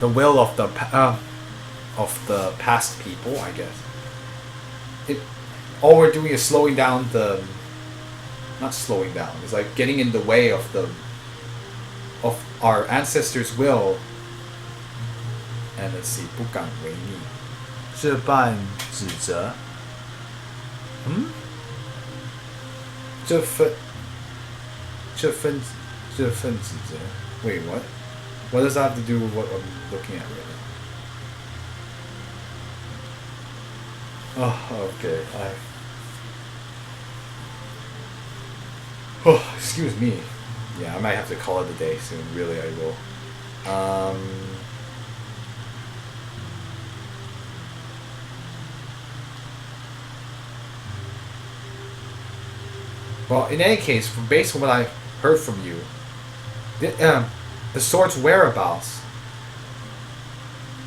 the will of the past people, I guess. All we're doing is slowing down the, not slowing down. It's like getting in the way of our ancestors' will. And let's see, 不敢违逆，这般指责，这份指责。Wait, what? What does that have to do with what I'm looking at right now? Oh, okay. Oh, excuse me. Yeah, I might have to call it a day soon. Really, I will. Well, in any case, based on what I heard from you, the sword's whereabouts.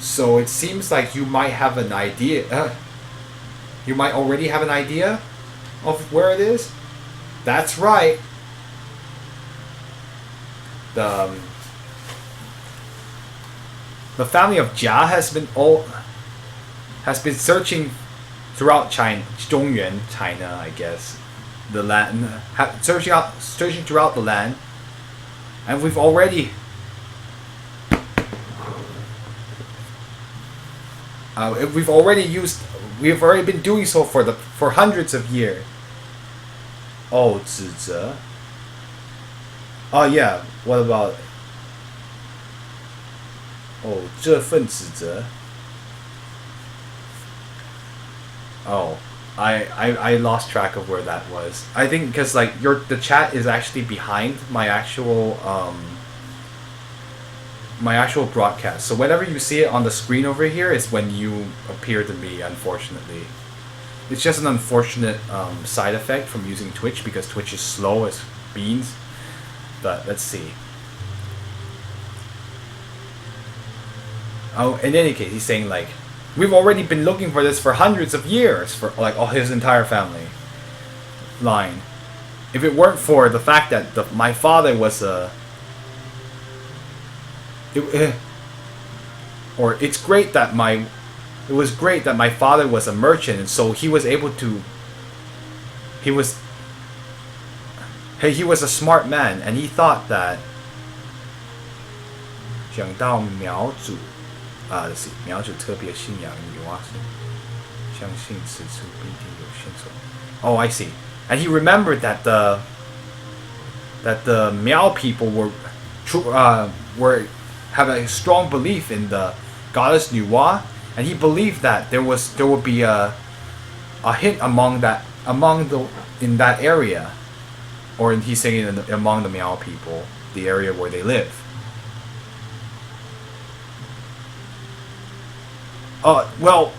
So it seems like you might have an idea. You might already have an idea of where it is. That's right. The family of Jia has been searching throughout China, Zhongyuan, China, I guess, the land, searching throughout the land, and we've already been doing so for hundreds of years. Oh, 指责. Oh yeah, what about? Oh, 这份指责. Oh, I lost track of where that was. I think because like the chat is actually behind my actual broadcast. So whenever you see it on the screen over here is when you appear to me, unfortunately. It's just an unfortunate side effect from using Twitch because Twitch is slow as beans. But let's see. Oh, in any case, he's saying like, we've already been looking for this for hundreds of years for like all his entire family line. If it weren't for the fact that my father was it was great that my father was a merchant, and so he was able to. He was a smart man, and he thought that. 讲到苗主，let's see， 苗主特别信仰女娲神，相信此处必定有线索。Oh, I see. And he remembered that the Miao people were have a strong belief in the goddess Nuwa, and he believed that there would be a hint in that area, or he's saying among the Miao people, the area where they live. Well,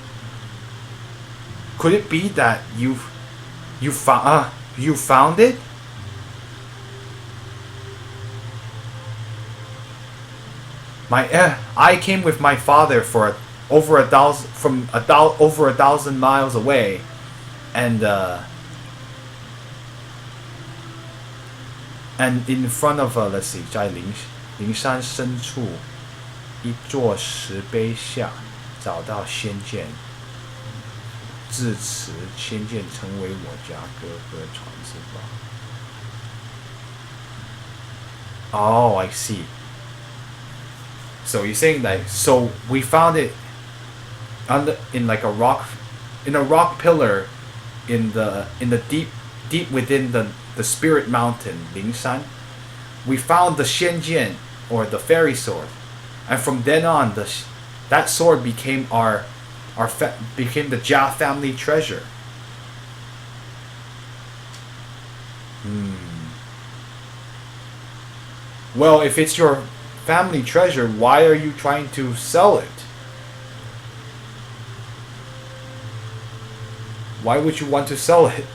could it be that you found it? I came with my father for over 1,000 miles away, and in front of let's see， 在灵山深处一座石碑下找到仙剑，自此仙剑成为我家哥哥传之宝。Oh, I see. So you're saying that? So we found it in a rock pillar, in the deep within the spirit mountain, Lingshan. We found the Xianjian, or the fairy sword, and from then on, that sword became became the Jia family treasure. Well, if it's your family treasure, why are you trying to sell it? Why would you want to sell it?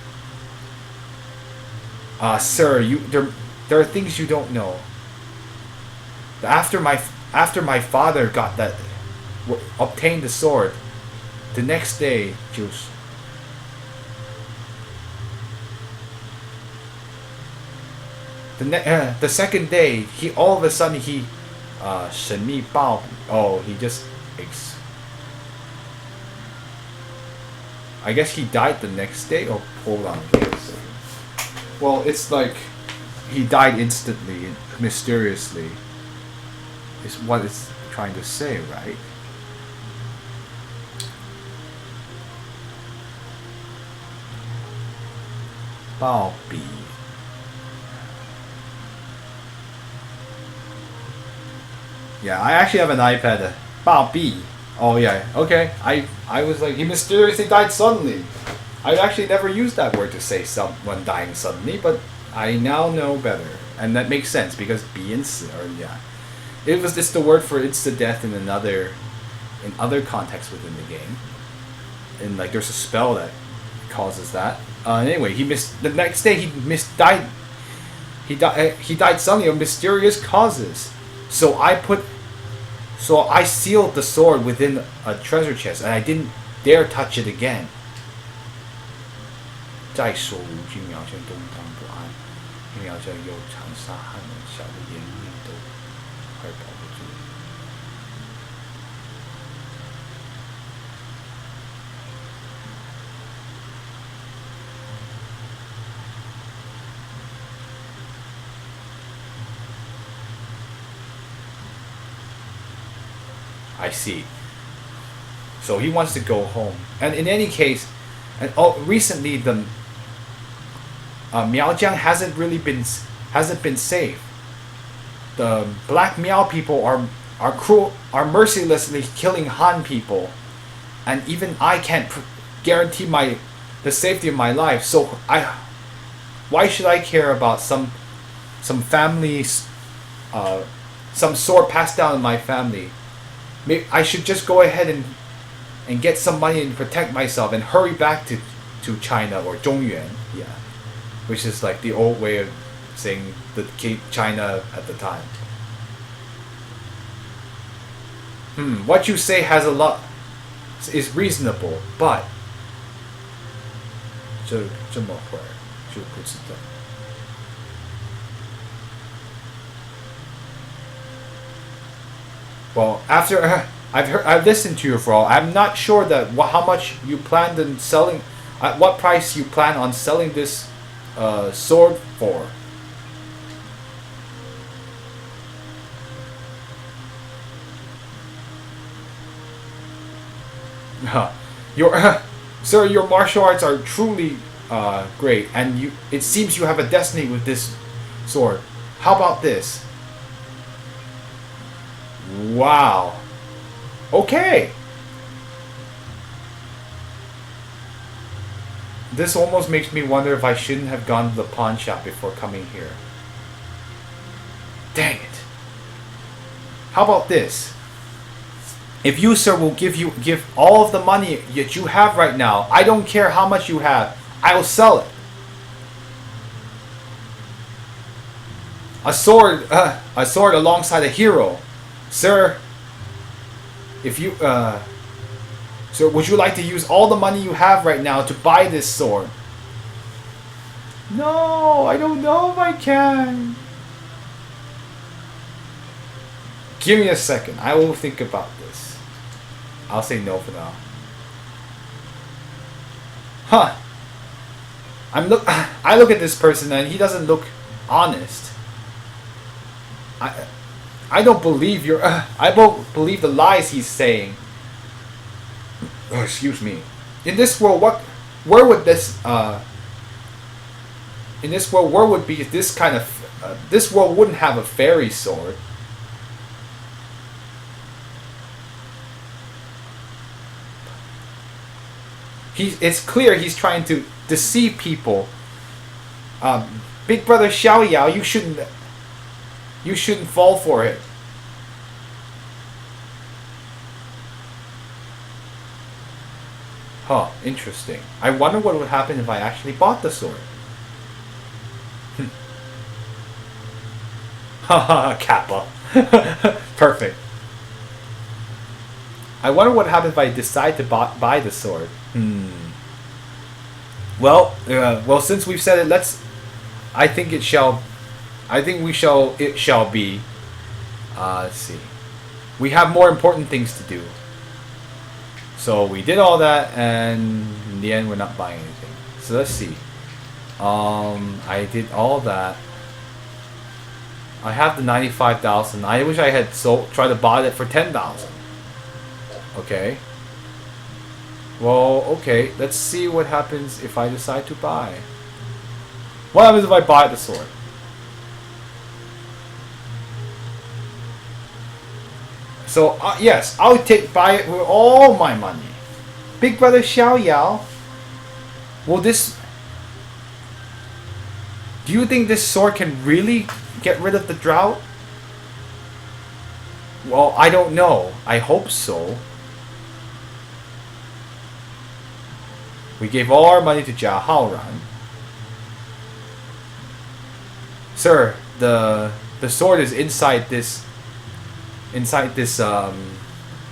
Sir, there are things you don't know. After my father obtained the sword, the next day, the second day, all of a sudden he 神秘鲍 Oh, he just I guess he died the next day. Oh, hold on. Well, it's like he died instantly, mysteriously. Is what it's trying to say, right? Bao Bi. Yeah, I actually have an iPad. Bao Bi. Oh yeah, okay. I was like, he mysteriously died suddenly. I actually never used that word to say someone dying suddenly, but I now know better, and that makes sense because bi and si, or yeah, it's the word for instant death in other contexts within the game, and like there's a spell that causes that. Anyway, the next day died. He died suddenly of mysterious causes. So I sealed the sword within a treasure chest, and I didn't dare touch it again. 在所无君描像动荡不安，一描像又长沙汉人小的眼命都快保不住。I see. So he wants to go home, and in any case, recently the Miaojiang hasn't been safe. The black Miao people are cruel, are mercilessly killing Han people, and even I can't guarantee the safety of my life. So why should I care about some families, some sword passed down in my family? Maybe I should just go ahead and get some money and protect myself and hurry back to China or Zhongyuan, yeah, which is like the old way of saying the China at the time. What you say is reasonable, but 这么会儿就不知道。Well, after I've listened to you for all, I'm not sure that how much you planned on selling, at what price you plan on selling this sword for. Sir, your martial arts are truly great, and it seems you have a destiny with this sword. How about this? Wow. Okay. This almost makes me wonder if I shouldn't have gone to the pawn shop before coming here. Dang it. How about this? If you, sir, will give all of the money that you have right now, I don't care how much you have, I will sell it. A sword alongside a hero. Sir, if you, sir, would you like to use all the money you have right now to buy this sword? No, I don't know if I can. Give me a second. I will think about this. I'll say no for now. Huh. I look at this person and he doesn't look honest. I don't believe I don't believe the lies he's saying. Oh, excuse me. In this world, where would this in this world, where would be this kind of this world wouldn't have a fairy sword. It's clear he's trying to deceive people. Big brother Xiao Yao, you shouldn't fall for it. Huh, interesting. I wonder what would happen if I actually bought the sword. Haha, Kappa. Perfect. I wonder what happens if I decide to buy the sword. Well, since we've said it, I think it shall be. Let's see. We have more important things to do. So we did all that, and in the end, we're not buying anything. So let's see. I did all that. I have the 95,000. I wish I had tried to buy it for 10,000. Okay. Well, okay. Let's see what happens if I decide to buy. What happens if I buy the sword? So yes, I'll buy it with all my money. Big Brother Xiao Yao. Will this? Do you think this sword can really get rid of the drought? Well, I don't know. I hope so. We gave all our money to Jia Haoran. Sir, the sword is inside this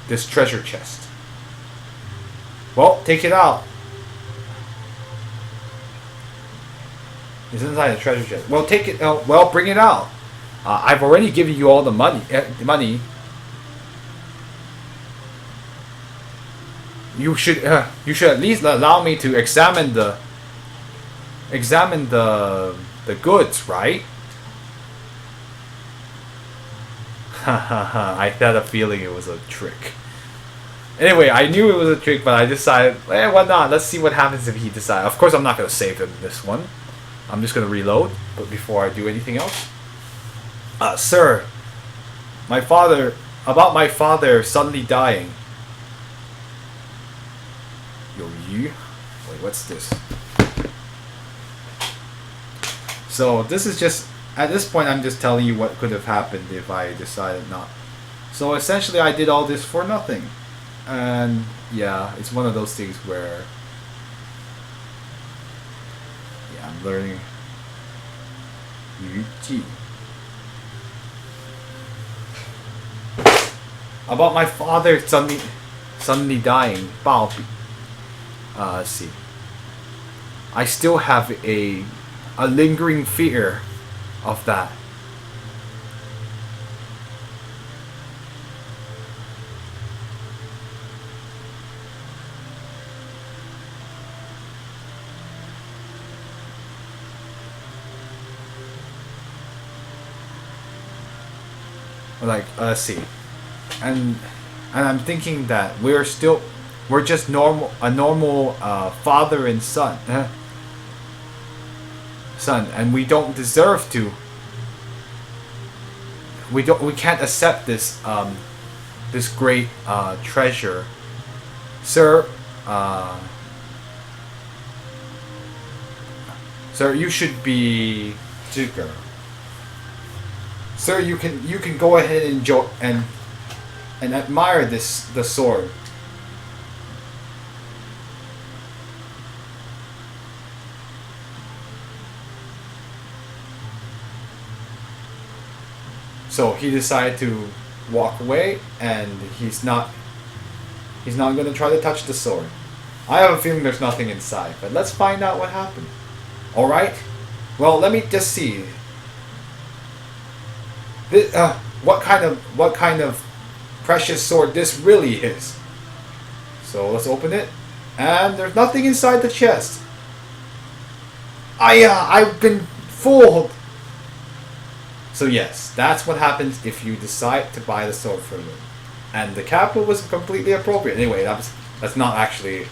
this treasure chest. Well, take it out. It's inside the treasure chest. Well, take it. Well, bring it out. I've already given you all the money. You should at least allow me to examine the goods, right? I had a feeling it was a trick. Anyway, I knew it was a trick, but I decided, why not? Let's see what happens if he decides. Of course, I'm not going to save him this one. I'm just going to reload, but before I do anything else. Sir, about my father suddenly dying. Wait, what's this? So, this is just, at this point, I'm just telling you what could have happened if I decided not. So, essentially, I did all this for nothing. And, yeah, it's one of those things where, yeah, I'm learning Yu Ji. About my father suddenly dying, Bao Bi. Let's see. I still have a lingering fear of that. Let's see. And I'm thinking that we're just a normal father and son, and we don't deserve to. We can't accept this this great treasure, sir. Sir, you should be Zucker. Sir, you can go ahead and enjoy and admire the sword. So he decided to walk away, and he's not going to try to touch the sword. I have a feeling there's nothing inside, but let's find out what happened. All right. Well, let me just see. This, what kind of precious sword this really is. So let's open it, and there's nothing inside the chest. I've been fooled. So yes, that's what happens if you decide to buy the sword from him. And the capital was completely appropriate. Anyway, that's not actually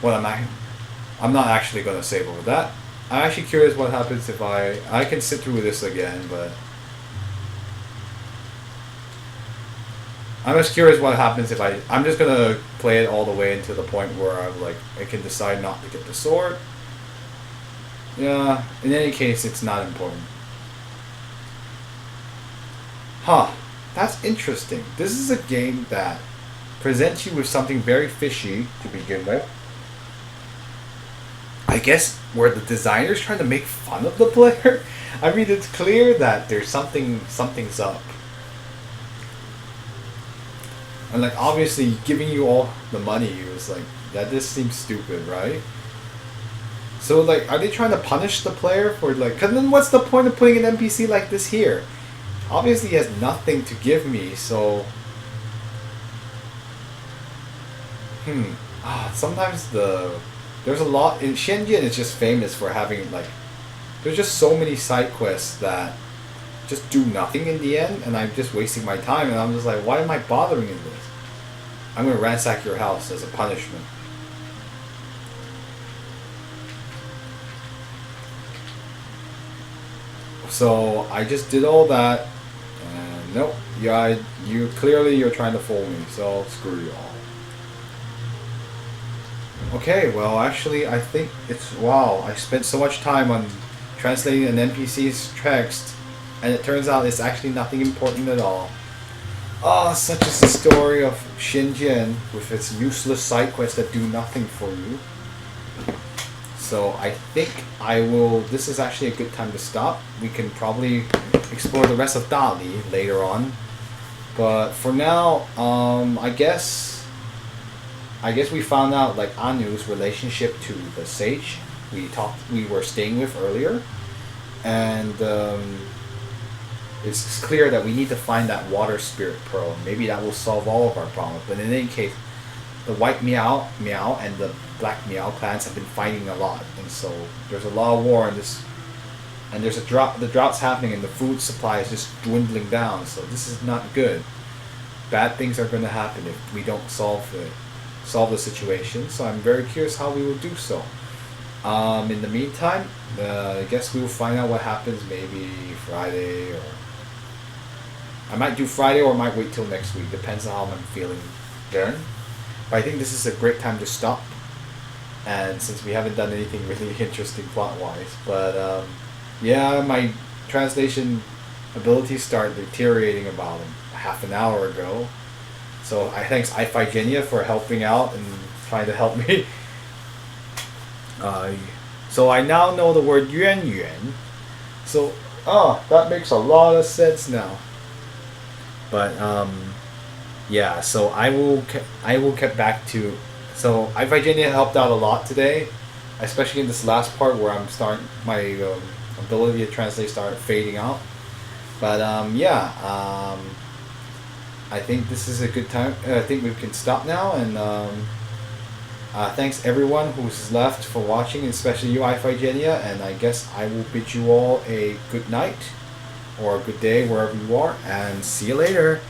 what I'm not actually going to save over that. I'm actually curious what happens if I can sit through this again, but I'm just curious what happens if I'm just going to play it all the way until the point where I can decide not to get the sword. Yeah, in any case, it's not important. Huh, that's interesting. This is a game that presents you with something very fishy to begin with. I guess where the designer's trying to make fun of the player. I mean, it's clear that there's something's up. And obviously giving you all the money was that just seems stupid, right? So are they trying to punish the player for cause then what's the point of putting an NPC like this here? Obviously, he has nothing to give me, so. Sometimes there's a lot in Shenzhen. Is just famous for having like there's just so many side quests that just do nothing in the end, and I'm just wasting my time. And I'm just like, why am I bothering in this? I'm gonna ransack your house as a punishment. So I just did all that, and nope, yeah, you clearly you're trying to fool me. So screw you all. Okay, well, actually, I think it's wow. I spent so much time on translating an NPC's text, and it turns out it's actually nothing important at all. Ah, such is the story of Shenzhen with its useless side quests that do nothing for you. So I think I will. This is actually a good time to stop. We can probably explore the rest of Dali later on, but for now, I guess we found out like Anu's relationship to the sage we were staying with earlier, and it's clear that we need to find that water spirit pearl. Maybe that will solve all of our problems. But in any case, the white meow and the black meow clans have been fighting a lot, and so there's a lot of war in this. And there's a drought. The drought's happening, and the food supply is just dwindling down. So this is not good. Bad things are going to happen if we don't solve the situation. So I'm very curious how we will do so. In the meantime, I guess we will find out what happens maybe Friday, or I might do Friday, or I might wait till next week. Depends on how I'm feeling then. But I think this is a great time to stop. And since we haven't done anything really interesting plot-wise, but yeah, my translation abilities started deteriorating about half an hour ago. So I thanks Iphigenia for helping out and trying to help me. So I now know the word yuan yuan. So that makes a lot of sense now. But yeah, so I will get back to. So Iphigenia helped out a lot today, especially in this last part where I'm starting my ability to translate started fading out. But I think this is a good time. I think we can stop now, and thanks everyone who's left for watching, especially you, Iphigenia, and I guess I will bid you all a good night or a good day wherever you are, and see you later.